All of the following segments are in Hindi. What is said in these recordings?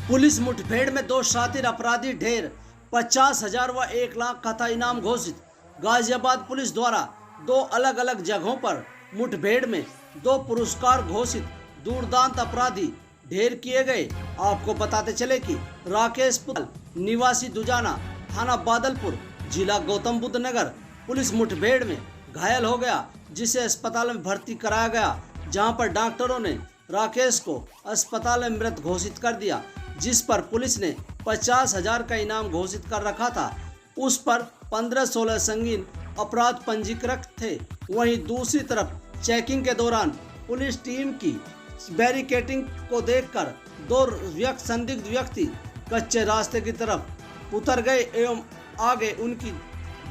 पुलिस मुठभेड़ में 2 शातिर अपराधी ढेर, 50,000 व 1 लाख का था इनाम घोषित। गाजियाबाद पुलिस द्वारा 2 अलग अलग जगहों पर मुठभेड़ में 2 पुरस्कार घोषित दुर्दांत अपराधी ढेर किए गए। आपको बताते चले कि राकेश पुत्र निवासी दुजाना, थाना बादलपुर, जिला गौतम बुद्ध नगर पुलिस मुठभेड़ में घायल हो गया, जिसे अस्पताल में भर्ती कराया गया, जहां पर डॉक्टरों ने राकेश को अस्पताल में मृत घोषित कर दिया, जिस पर पुलिस ने 50,000 का इनाम घोषित कर रखा था। उस पर 15-16 संगीन अपराध पंजीकृत थे। वहीं दूसरी तरफ चेकिंग के दौरान पुलिस टीम की बैरिकेडिंग को देखकर 2 संदिग्ध व्यक्ति कच्चे रास्ते की तरफ उतर गए एवं आगे उनकी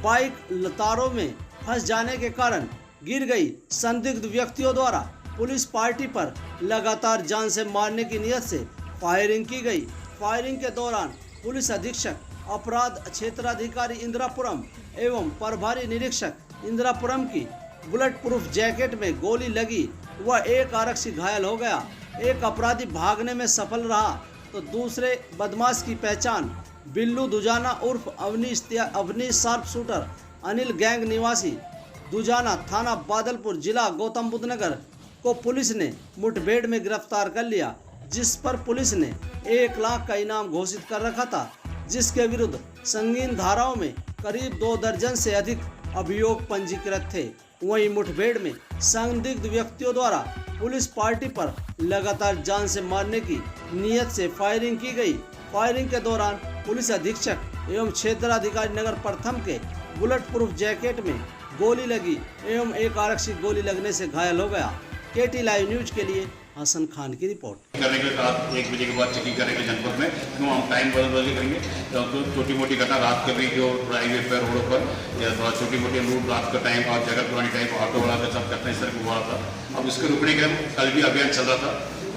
बाइक तारों में फंस जाने के कारण गिर गई। संदिग्ध व्यक्तियों द्वारा पुलिस पार्टी पर लगातार जान से मारने की नियत से फायरिंग की गई। फायरिंग के दौरान पुलिस अधीक्षक अपराध क्षेत्राधिकारी इंदिरापुरम एवं प्रभारी निरीक्षक इंदिरापुरम की बुलेट प्रूफ जैकेट में गोली लगी व 1 आरक्षी घायल हो गया। एक अपराधी भागने में सफल रहा तो दूसरे बदमाश की पहचान बिल्लू दुजाना उर्फ Avnish sharp shooter Anil gang निवासी दुजाना, थाना बादलपुर, जिला गौतम बुद्ध नगर को पुलिस ने मुठभेड़ में गिरफ्तार कर लिया, जिस पर पुलिस ने 1 लाख का इनाम घोषित कर रखा था, जिसके विरुद्ध संगीन धाराओं में करीब 2 दर्जन से अधिक अभियोग पंजीकृत थे। वहीं मुठभेड़ में संदिग्ध व्यक्तियों द्वारा पुलिस पार्टी पर लगातार जान से मारने की नियत से फायरिंग की गई। फायरिंग के दौरान पुलिस अधीक्षक एवं क्षेत्राधिकारी नगर प्रथम के बुलेट प्रूफ जैकेट में गोली लगी एवं 1 आरक्षी गोली लगने से घायल हो गया। केटी लाइव न्यूज के लिए हसन खान की रिपोर्ट। करने के रात 1 बजे के बाद चेकिंग करने के जनपद में क्यों हम टाइम बदल के करेंगे, तो छोटी मोटी घटना रात के भी जो हाईवे पर रोडों पर या थोड़ा छोटी मोटी लूट रात का टाइम और जगह पुरानी टाइम ऑटो वाला का सब घटना इस तरह हुआ था। अब इसके रुकने के कल भी अभियान चल रहा था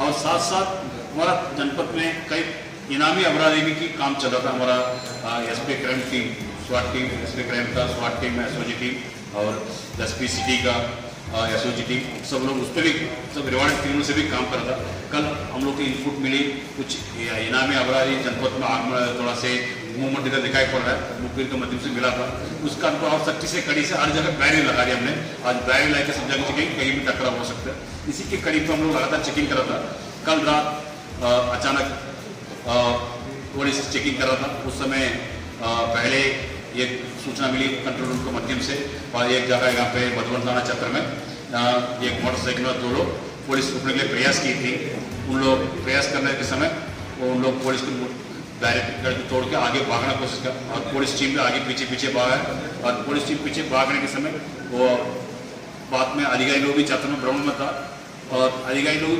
और साथ साथ हमारा जनपद में कई इनामी अपराधी की काम चल रहा था। हमारा एसपी क्राइम टीम, स्वाट टीम, एसपी क्राइम का स्वाट टीम, एसओजी टीम और एसपी सिटी का एसओजी टीम, सब लोग उस पर भी सब रिवार्ड टीमों से भी काम कर रहा था। कल हम लोग की इनपुट मिली, कुछ इनामी अपराधी जनपद में आग में थोड़ा से मूवमेंट इधर दिखाई पड़ रहा है, मुखबिर के माध्यम से मिला था। उसका हमको और सख्ती से कड़ी से हर जगह बैरियर लगा दिया हमने। आज बैरियर लगा के सब जगह चेकिंग, कहीं भी टकराव हो सकता है। इसी के कड़ी पर हम लोग लगातार चेकिंग कर रहा था। कल रात अचानक पुलिस चेकिंग कर रहा था। उस समय पहले ये सूचना मिली कंट्रोल रूम के माध्यम से और एक जगह यहाँ पे मधुबन थाना क्षेत्र में एक मोटरसाइकिल में 2 लोग पुलिस रुकने के लिए प्रयास की थी। उन लोग प्रयास करने के समय उन लोग पुलिस को बैरिकेड तोड़ के आगे भागने की कोशिश कर और पुलिस टीम भी आगे पीछे भागा और पुलिस टीम पीछे भागने के समय वो बाद में अधिकारी लोग भी क्षेत्र में भ्रमण में था और अधिकारी लोग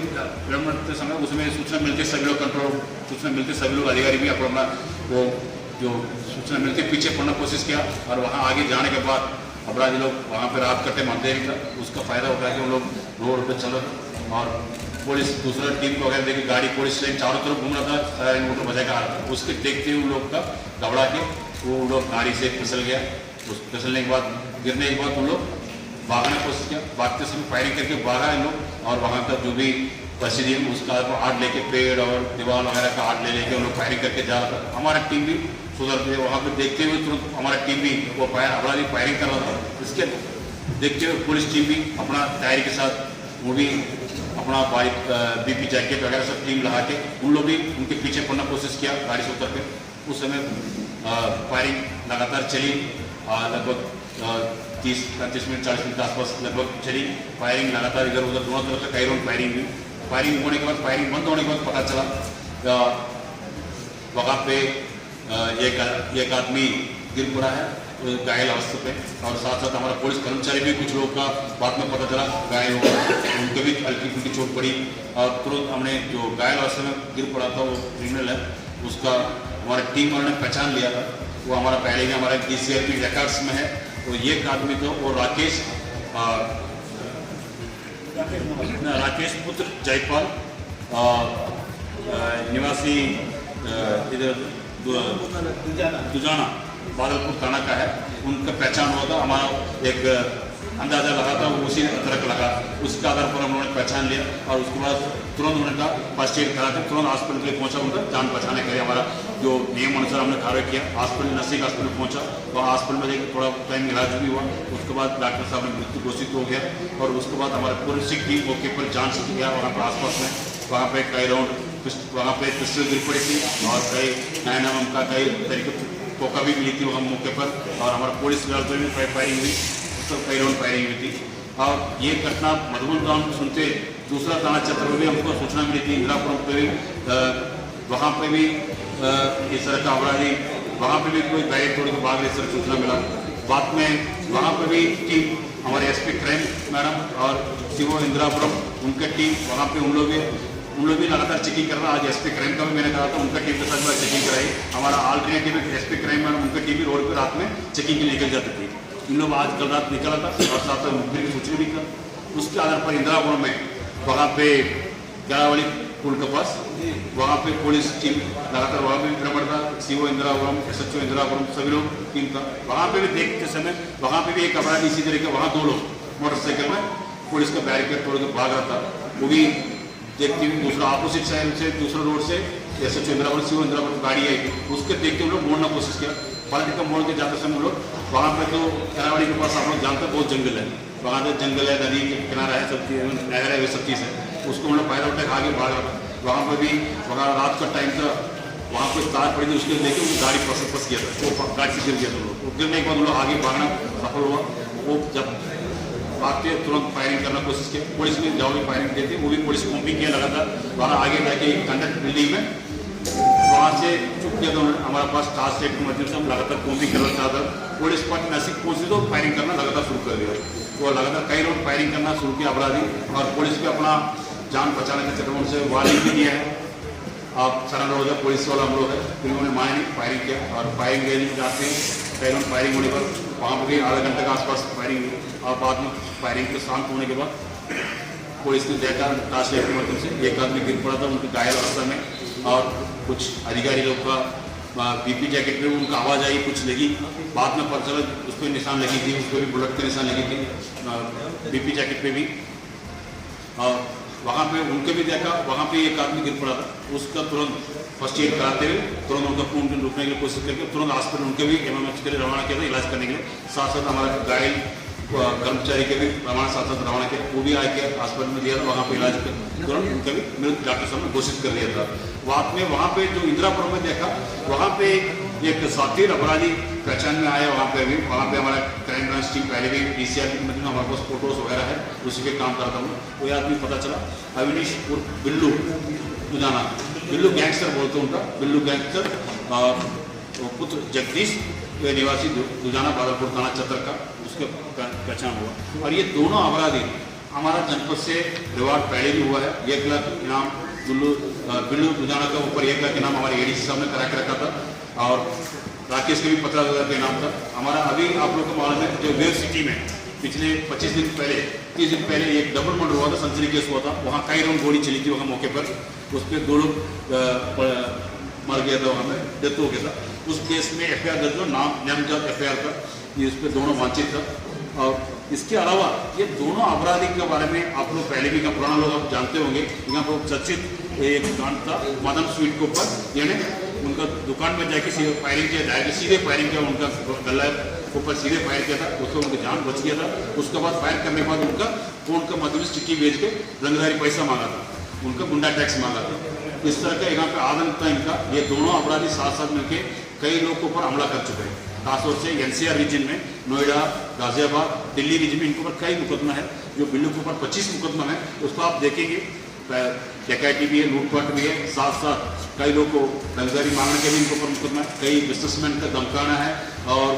भ्रमण करते समय उसमें सूचना मिलती सभी लोग कंट्रोल सूचना मिलती सभी लोग अधिकारी भी अपना वो जो सूचना मिलती पीछे पड़ने की कोशिश किया और वहाँ आगे जाने के बाद अपराधी लोग वहाँ पर रात करते मानते ही था। उसका फायदा उठा के वो लोग रोड पर चल रहे और पुलिस दूसरा टीम को अगर देखिए गाड़ी पुलिस लाइन चारों तरफ घूम रहा था, मोटर बजा के आ रहा था। उसके देखते हुए उन लोग का दबड़ा के वो लोग गाड़ी से फिसल गया। उस फिसलने के बाद गिरने के बाद उन लोग भागने की कोशिश किया। भागते समय फायरिंग करके भागा इन लोग और वहाँ का जो भी परिस्थिति है उसका आड़ लेके पेड़ और दीवार वगैरह का आड़ ले उन लोग फायरिंग करके जा रहा था। हमारा टीम भी सुधरते वहाँ पर देखते हुए तुरंत हमारा टीम भी वो अपराधी फायरिंग कर रहा था। इसके देखते हुए पुलिस टीम भी अपना तैयारी के साथ वो भी अपना बाइक बीपी जैकेट वगैरह सब टीम लगा के उन लोग भी उनके पीछे पड़ने की कोशिश किया गाड़ी से उतर के। उस समय फायरिंग लगातार चली लगभग 30-35 मिनट 40 मिनट के आसपास लगभग चली। फायरिंग लगातार इधर उधर दोनों तरफ से कई राउंड फायरिंग हुई। फायरिंग होने के बाद फायरिंग बंद होने के बाद पता चला वहाँ पे एक आदमी गिर पड़ा है घायल अवस्था पे और साथ साथ हमारा पुलिस कर्मचारी भी कुछ लोगों का बाद में पता चला घायल हो गया, उनको भी हल्की फुल्की चोट पड़ी और तुरंत हमने जो घायल अवस्था में गिर पड़ा था वो क्रिमिनल है, उसका हमारा टीम वालों ने पहचान लिया था। वो हमारा पहले ही हमारा DCRP रिकॉर्ड्स में है। तो ये आदमी तो वो राकेश पुत्र जयपाल निवासी इधर दुजाना बादलपुर थाना का है। उनका पहचान हुआ था। हमारा एक अंदाज़ा लगा था, वो उसी तरह का लगा। उसके आधार पर हम लोगों ने पहचान लिया और उसके बाद तुरंत उन्होंने कहा फर्स्ट एड करा के तुरंत हॉस्पिटल के लिए पहुँचा। उनका जान बचाने के लिए हमारा जो नियम अनुसार हमने कार्य किया। हॉस्पिटल नज़दीक हॉस्पिटल पहुँचा और हॉस्पिटल में एक थोड़ा टाइम इलाज भी हुआ। उसके बाद डॉक्टर साहब ने मृत्यु घोषित हो गया और उसके बाद हमारे फोरेंसिक टीम मौके पर जांच किया। वहाँ पर आसपास में वहाँ पे कई राउंड वहाँ पे पिस्टल गिर पड़ी थी और कई 9mm का कई तरीके पोका भी मिली थी वहाँ मौके पर और हमारा पुलिस पर भी फायरिंग हुई, सब कई राउंड फायरिंग हुई थी। और ये घटना मधुबन टाउन सुनते दूसरा थाना क्षेत्र में भी हमको सूचना मिली थी, इंदिरापुरम पे भी वहाँ पे भी इस तरह का अपराधी वहाँ पे भी कोई गाड़ी तोड़ के भाग इस तरह सूचना मिला। बाद में वहाँ पे भी टीम हमारे एसपी क्राइम मैडम और सीओ इंदिरापुरम उनके टीम वहाँ पे उन लोग भी लगातार चेकिंग कर रहा। आज एसपी क्राइम का भी मैंने कहा था, उनका टीम के साथ चेकिंग कराई। हमारा ऑल्टरनेटिव एसपी क्राइम मैडम उनका टीम भी रोड पर रात में चेकिंग के लिए निकल जाती थी। इन लोग आज कल रात निकला था और साथ में मुखबिर की सूचना भी था। उसके आधार पर इंदिरापुरम में वहाँ पे ग्यारावाली पुल के पास वहाँ पे पुलिस टीम लगातार वहाँ पे भ्रमण था। सीओ इंदिरापुरम, SHO इंदिरापुरम सभी लोग टीम था। वहाँ पे भी देखते समय वहाँ पे भी एक अपराधी इसी तरीके वहाँ 2 लोग मोटरसाइकिल में पुलिस का बैरिकेड तोड़ के भाग रहा था। वो भी देखते हुए दूसरा अपोजिट साइड से दूसरा रोड से SHO इंदिरापुरम, सीओ इंदिरापुरम गाड़ी आई थी, उसके देखते हम लोग मोड़ना कोशिश किया। हालांकि का मोड़ के जाते समय हम लोग वहाँ पे तो करावाड़ी के पास आप लोग जानते हैं बहुत जंगल है, वहाँ पे जंगल है, नदी के किनारा है, सब चीज़ नहर है, वे सब चीज़ है। उसको हम लोग फायदा उठा आगे भाग रहा था। वहाँ पर भी वहाँ रात का टाइम था, वहाँ पर तार पड़ी थी, उसके लेके वो गाड़ी फंस गया था, वो गाड़ी से गिर गया था। लोग गिरने के बाद हम लोग आगे भागना सफल हुआ। वो जब भागते तुरंत फायरिंग करना कोशिश किया। पुलिस ने जब भी फायरिंग की थी वो भी पुलिस को भी किया लगातार। वहाँ आगे जाके कंडक्ट बिल्डिंग में वहाँ से चुप किया तो हमारे पास टास्क सेट के माध्यम से हम लगातार कोम्बिंग करना चाहता। पुलिस पार्टी नसीब पहुँची तो फायरिंग करना लगातार शुरू कर दिया। वो लगातार कई राउंड फायरिंग करना शुरू किया अपराधी और पुलिस भी अपना जान बचाने के चक्कर में उनसे वार्निंग भी दिया है, आप सरेंडर हो जाए, पुलिस वाला हम लोग है। फिर उन्होंने माने नहीं, फायरिंग किया और फायरिंग लेने जाते हैं कई राउंड फायरिंग होने पर वहाँ पर भी आधा घंटे के आसपास फायरिंग हुई और बाद में फायरिंग के शांत होने के बाद पुलिस ने देखा टास्क लेट के माध्यम से एक आदमी गिर पड़ा था, उनके घायल अवस्था में और कुछ अधिकारी लोग का BP जैकेट में उनका आवाज़ आई, कुछ लगी। बाद में पता चला उस पर निशान लगी थी, उस पर भी बुलेट के निशान लगी थी BP जैकेट पे भी। और वहाँ पे उनके भी देखा, वहाँ पे एक आदमी गिर पड़ा था, उसका तुरंत फर्स्ट एड कराते हुए तुरंत उनका खून रुकने की कोशिश करके तुरंत हॉस्पिटल उनके भी MMH के लिए रवाना किया था इलाज करने के लिए। साथ साथ हमारा घायल कर्मचारी के भी हमारे साथ साथ रवाना किया, वो भी आके हॉस्पिटल में दिया था, वहाँ पे इलाज कर तुरंत उनका भी मृत डॉक्टर साहब ने घोषित कर दिया था। वहाँ पे जो इंदिरापुरम में देखा वहाँ पे एक साथीर अपराधी पहचान में आया। वहाँ पे हमारा क्राइम ब्रांच टीम पहले भी DCR की मदद में हमारे पास फोटोज वगैरह है, उसी पे काम करता हूँ। वो आदमी पता चला अविनीश उर्फ बिल्लू दुजाना, बिल्लू गैंगस्टर बोलते हैं उनका, बिल्लू गैंगस्टर पुत्र जगदीश निवासी दुजाना बादलपुर थाना क्षेत्र का, उसके पहचान हुआ। और ये दोनों अपराधी हमारा जनपद से रिवार्ड पहले भी हुआ है। 1 लाख इनाम बिल्लू दुजाना का ऊपर 1 लाख इनाम हमारे ADC साहब ने करा के रखा था और राकेश के भी 50,000 का इनाम था हमारा। अभी आप लोग को मालूम है जो वेव सिटी में पिछले 25 दिन पहले 30 दिन पहले एक डबल मर्डर हुआ था, सेंचुरी केस हुआ था। वहाँ कई राउंड गोली चली थी वहाँ मौके पर, उस पर 2 लोग मर गया था, वहाँ पे डेथ हो गया था। उस केस में FIR दर्ज हुआ, नामजद FIR का, ये उस पर दोनों वांछित था। और इसके अलावा ये दोनों अपराधी के बारे में आप लोग पहले भी पुराना लोग आप जानते होंगे। यहाँ पर चर्चित एक कांड था मदन स्वीट के ऊपर, यानी उनका दुकान में जाके सीधे फायरिंग किया, जाके सीधे फायरिंग किया, उनका गला के ऊपर सीधे फायर किया था, उसको उनकी जान बच गया था। उसके बाद फायर करने के बाद उनका फोन का माध्यम से चिट्ठी भेज के रंगदारी पैसा मांगा था, उनका गुंडा टैक्स मांगा था। इस तरह का यहाँ पे आतंक था इनका। ये दोनों अपराधी साथ साथ मिलकर कई लोगों के ऊपर हमला कर चुके हैं, खासतौर से NCR रीजन में, नोएडा, गाजियाबाद, दिल्ली रीजन में इनके ऊपर कई मुकदमा है। जो बिल्लू के ऊपर 25 मुकदमा है, उसको आप देखेंगे, डकैती भी है, लूटपाट भी है, साथ साथ कई लोगों को रंगदारी मांगने के भी इनके ऊपर मुकदमा है, कई बिजनेसमैन का धमकाना है और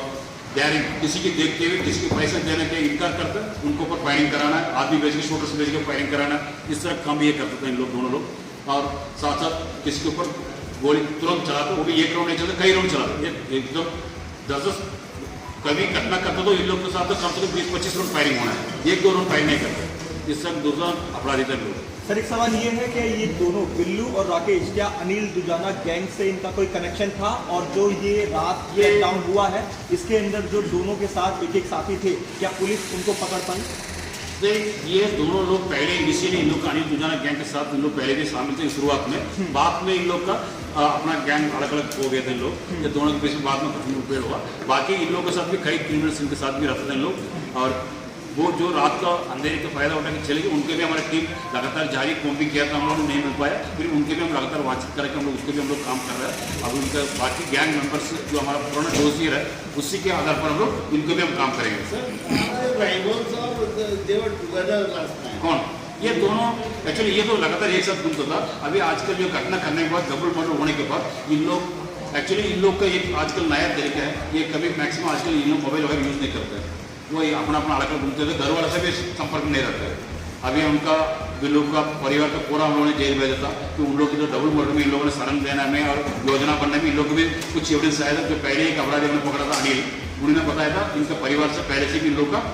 डायरेक्ट किसी की देखते हुए किसी को पैसे देने के इनकार करते उनको ऊपर फायरिंग कराना है, आदमी बेच के शूटर से बेच के फायरिंग कराना है। इस तरह काम ये करते थे इन लोग, दोनों लोग। और साथ साथ किसी के ऊपर गोली तुरंत चलाते, वो भी 1 राउंड नहीं चलते, कई राउंड चलाते, एकदम 10 कभी घटना करते तो इन लोग के साथ तो कम से कम 20-25 राउंड फायरिंग होना है, 1-2 राउंड फायरिंग नहीं करते। इस तरह दूसरा अपराधी थे लोग। सर एक सवाल ये है कि ये दोनों बिल्लू और राकेश, क्या अनिल दुजाना गैंग से इनका कोई कनेक्शन था? और जो ये रात ब्रेकडाउन हुआ है इसके अंदर जो दोनों के साथ एक साथी थे, क्या पुलिस उनको पकड़ पाई? ये दोनों लोग पहले इनिशियली इन लोग का अनिल दुजाना गैंग के साथ इन लोग पहले भी शामिल थे शुरुआत में। बाद में इन लोग का अपना गैंग अलग अलग हो गए थे इन लोग। ये दोनों के बीच में बाद में कुछ मुठभेड़ हुआ। बाकी इन लोगों के साथ भी कई क्रिमिनल्स इनके साथ भी रहते थे इन लोग। और वो जो रात का अंधेरे का फायदा उठा के चले गए, उनके भी हमारी टीम लगातार जारी कोम्बिंग किया था, हम लोग नहीं मिल पाया। फिर उनके भी हम लगातार बातचीत करके हम लोग उसके भी हम लोग काम कर रहे हैं। अब उनका बाकी गैंग मेंबर्स जो हमारा पुराना डोसियर है उसी के आधार पर हम लोग इनको भी हम काम करेंगे। कौन? ये दोनों एक्चुअली ये तो लगातार एक साथ घूमता था। अभी आजकल जो घटना करने के बाद, डबल मर्डर होने के बाद इन लोग एक्चुअली इन लोग का एक आजकल नया तरीका है, ये कभी मैक्सिमम आजकल इन लोग मोबाइल वगैरह यूज़ नहीं करते हैं। वो ये अपना अपना अलग घूमते थे, घर वाले से भी संपर्क नहीं रहता है। अभी उनका बिल्लू का परिवार का पूरा हम लोगों ने जेल भेजा था कि उन लोग की जो डबल मर्डर में इन लोगों ने शरण देना में और योजना बनने में इन लोग को भी कुछ एविडेंस आया था। जो पहले एक अपराधी हमने पकड़ा था अनिल, उन्होंने बताया था इनका परिवार से पहले से भी इन लोग का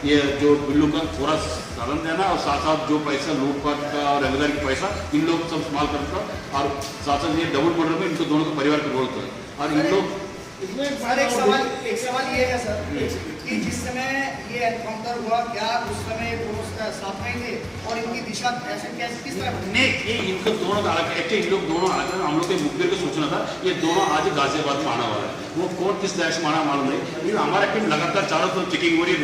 ये जो बिल्लू का पूरा साधन देना और साथ साथ जो पैसा लूटपाट का और रेगुलर की पैसा इन लोग सब इस्तेमाल करता और साथ साथ ये डबल मर्डर में इनको दोनों का परिवार का रोल था। और इन लोग सर एक सवाल ये है सर कि जिस समय ये एनकाउंटर हुआ, क्या उस समय पुरुष साथ में थे और इनकी दिशा ऐसे कैसे किस तरह? नहीं, ये इनको दोनों का अलग एक्चुअली इन लोग दोनों अलग, हम लोग के मुखबिर को सूचना था ये दोनों आज गाजियाबाद में आना वाला है। वो कौन किस तरह से माना मालूम नहीं, लेकिन हमारा टीम लगातार चारों तरफ चेकिंग हो रही,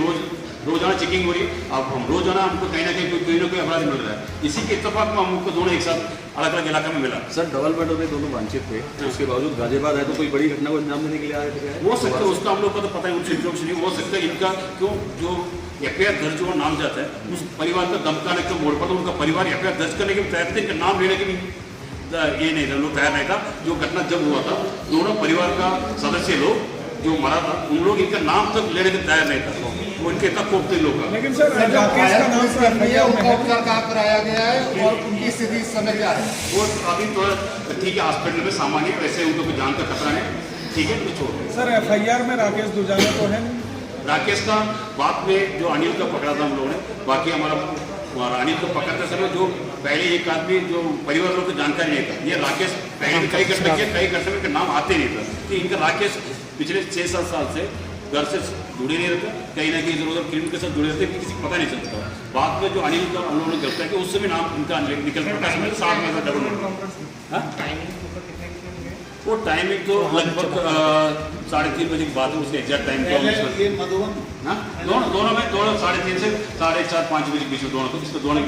रोजाना चेकिंग हो रही। अब हम रोजाना हमको कहीं ना कहीं कोई अपराधी मिल रहा है। इसी के इत्तेफाक में हमको दोनों एक साथ अलग अलग इलाके में मिला। सर डबल मर्डर में दोनों वांछित थे, उसके बावजूद गाजियाबाद है तो कोई बड़ी घटना को अंजाम देने के लिए आए थे? हो सकता है, उसका हम लोग को तो पता है, उनसे इंट्रोडक्शन नहीं हो सकता है। इनका क्यों जो एफआईआर दर्ज हुआ नाम जाता है उस परिवार का धमकाने के मोड़ पर, तो उनका परिवार एफआईआर दर्ज करने के भी तैयार थे, इनका नाम लेने के भी ये नहीं था, लोग तैयार नहीं था। जो घटना जब हुआ था दोनों परिवार का सदस्य लोग जो मरा था उन लोग इनका नाम तक लेने के तैयार नहीं था। वो इनके तक कोपते लोग का। लेकिन सर राकेश का नाम उपचार कहाँ कराया गया है और उनकी स्थिति इस समय क्या है? वो अभी तो ठीक है, हॉस्पिटल में सामान्य, वैसे उनको कोई जान का खतरा है, ठीक है, तो छोड़। सर एफआईआर में राकेश दुजाना तो है? राकेश का बाद में जो अनिल का पकड़ा था हम लोगों ने, बाकी हमारा अनिल को पकड़ते समय जो पहले एक आदमी जो परिवार लोग को जानकारी नहीं था, ये राकेश पहले कई घटना किया, कई घटना में नाम आते नहीं था कि इनका राकेश पिछले 6-7 साल से घर से जुड़े नहीं रहते, कहीं ना कहीं इधर उधर क्रिमिनल के साथ जुड़े रहते, किसी को पता नहीं चलता। बाद में जो अनिल का हम लोगों ने गिरफ्तार किया उस समय नाम इनका निकल पड़ा, 7 में डबल मर्डर। वो टाइमिंग तो लगभग 3:30 बजे के बाद उसके एग्जैक्ट टाइम को दोनों में 3:30 से 4:30-5 बजे के बीच में दोनों को इसको दोनों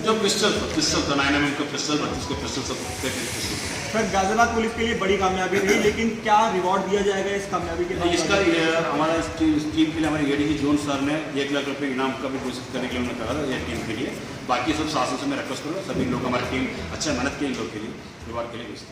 जो पिस्टल था 9mm का पिस्टल, 32 का पिस्टल सब। सर गाजियाबाद पुलिस के लिए बड़ी कामयाबी रही, लेकिन क्या रिवॉर्ड दिया जाएगा इस कामयाबी के बाद? इसका हमारा टीम के लिए हमारे एडीजी जोन सर ने 1 लाख रुपये इनाम का भी घोषित करने के लिए उन्होंने कहा था ये टीम के लिए। बाकी सब शासन से मैं रिक्वेस्ट करूँगा, सभी लोग हमारी टीम अच्छा मेहनत की इन लोग के लिए रिवॉर्ड के लिए घोषित।